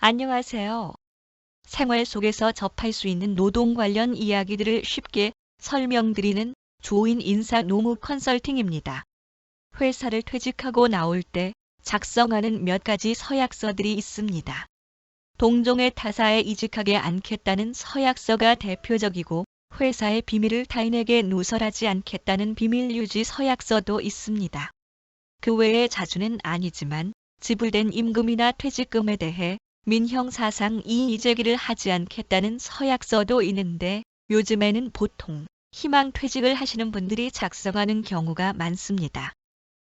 안녕하세요. 생활 속에서 접할 수 있는 노동 관련 이야기들을 쉽게 설명드리는 조인 인사 노무 컨설팅입니다. 회사를 퇴직하고 나올 때 작성하는 몇 가지 서약서들이 있습니다. 동종의 타사에 이직하지 않겠다는 서약서가 대표적이고 회사의 비밀을 타인에게 누설하지 않겠다는 비밀 유지 서약서도 있습니다. 그 외에 자주는 아니지만 지불된 임금이나 퇴직금에 대해 민형사상 이의제기를 하지 않겠다는 서약서도 있는데 요즘에는 보통 희망퇴직을 하시는 분들이 작성하는 경우가 많습니다.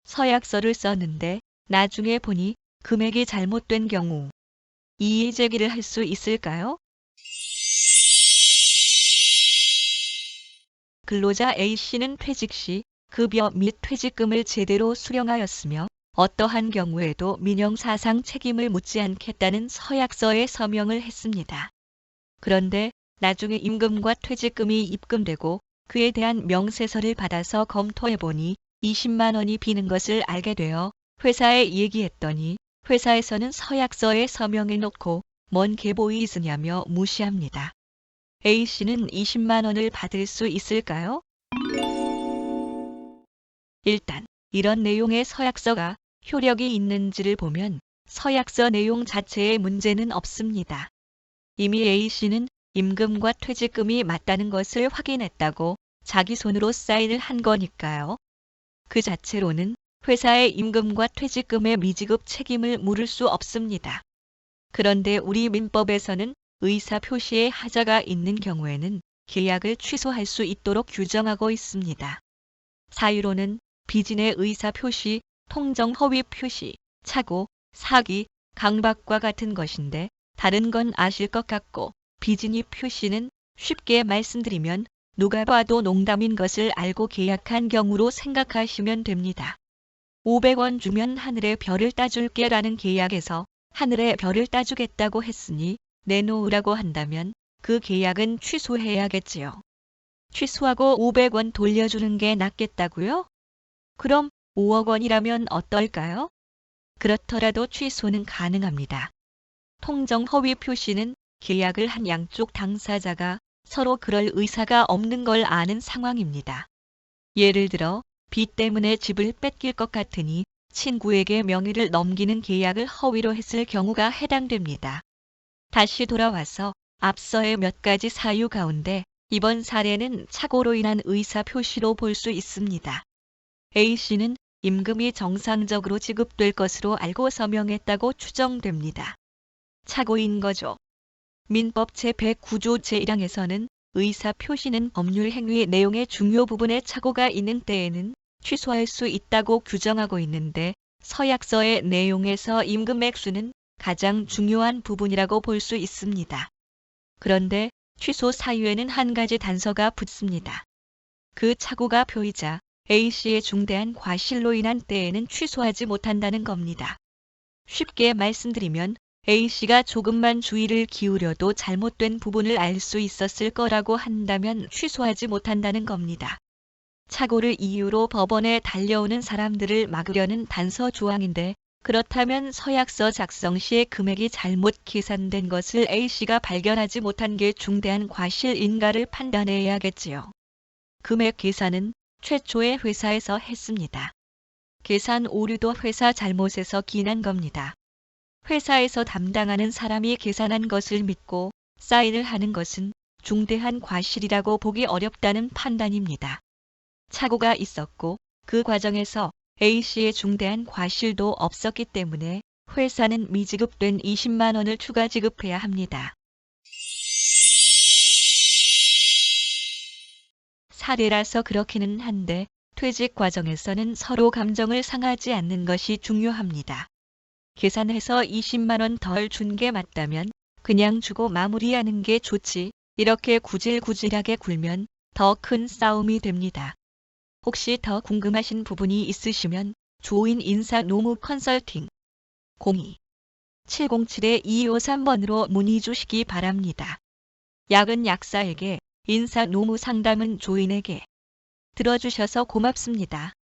서약서를 썼는데 나중에 보니 금액이 잘못된 경우 이의제기를 할 수 있을까요? 근로자 A씨는 퇴직 시 급여 및 퇴직금을 제대로 수령하였으며 어떠한 경우에도 민형사상 책임을 묻지 않겠다는 서약서에 서명을 했습니다. 그런데 나중에 임금과 퇴직금이 입금되고 그에 대한 명세서를 받아서 검토해보니 20만 원이 비는 것을 알게 되어 회사에 얘기했더니 회사에서는 서약서에 서명해놓고 뭔 계보이 있으냐며 무시합니다. A씨는 20만 원을 받을 수 있을까요? 일단 이런 내용의 서약서가 효력이 있는지를 보면 서약서 내용 자체에 문제는 없습니다. 이미 A씨는 임금과 퇴직금이 맞다는 것을 확인했다고 자기 손으로 사인을 한 거니까요. 그 자체로는 회사의 임금과 퇴직금의 미지급 책임을 물을 수 없습니다. 그런데 우리 민법에서는 의사표시에 하자가 있는 경우에는 계약을 취소할 수 있도록 규정하고 있습니다. 사유로는 비진의 의사표시, 통정허위 표시, 착오, 사기, 강박과 같은 것인데 다른 건 아실 것 같고 비진의 표시는 쉽게 말씀드리면 누가 봐도 농담인 것을 알고 계약한 경우로 생각하시면 됩니다. 500원 주면 하늘의 별을 따줄게 라는 계약에서 하늘의 별을 따주겠다고 했으니 내놓으라고 한다면 그 계약은 취소해야겠지요. 취소하고 500원 돌려주는 게 낫겠다고요? 그럼 5억 원이라면 어떨까요? 그렇더라도 취소는 가능합니다. 통정 허위 표시는 계약을 한 양쪽 당사자가 서로 그럴 의사가 없는 걸 아는 상황입니다. 예를 들어 빚 때문에 집을 뺏길 것 같으니 친구에게 명의를 넘기는 계약을 허위로 했을 경우가 해당됩니다. 다시 돌아와서 앞서의 몇 가지 사유 가운데 이번 사례는 착오로 인한 의사표시로 볼 수 있습니다. A씨는 임금이 정상적으로 지급될 것으로 알고 서명했다고 추정됩니다. 착오인 거죠. 민법 제109조 제1항에서는 의사표시는 법률 행위 내용의 중요 부분에 착오가 있는 때에는 취소할 수 있다고 규정하고 있는데 서약서의 내용에서 임금 액수는 가장 중요한 부분이라고 볼 수 있습니다. 그런데 취소 사유에는 한 가지 단서가 붙습니다. 그 착오가 표이자 A씨의 중대한 과실로 인한 때에는 취소하지 못한다는 겁니다. 쉽게 말씀드리면 A씨가 조금만 주의를 기울여도 잘못된 부분을 알 수 있었을 거라고 한다면 취소하지 못한다는 겁니다. 착오를 이유로 법원에 달려오는 사람들을 막으려는 단서 조항인데 그렇다면 서약서 작성 시에 금액이 잘못 계산된 것을 A씨가 발견하지 못한 게 중대한 과실인가를 판단해야겠지요. 금액 계산은 최초에 회사에서 했습니다. 계산 오류도 회사 잘못에서 기인한 겁니다. 회사에서 담당하는 사람이 계산한 것을 믿고 사인을 하는 것은 중대한 과실이라고 보기 어렵다는 판단입니다. 착오가 있었고 그 과정에서 A씨의 중대한 과실도 없었기 때문에 회사는 미지급된 20만 원을 추가 지급해야 합니다. 사례라서 그렇기는 한데 퇴직 과정에서는 서로 감정을 상하지 않는 것이 중요합니다. 계산해서 20만 원 덜 준 게 맞다면 그냥 주고 마무리하는 게 좋지 이렇게 구질구질하게 굴면 더 큰 싸움이 됩니다. 혹시 더 궁금하신 부분이 있으시면 조인 인사 노무 컨설팅 02-707-2253번으로 문의 주시기 바랍니다. 약은 약사에게 인사 노무 상담은 조인에게 들어주셔서 고맙습니다.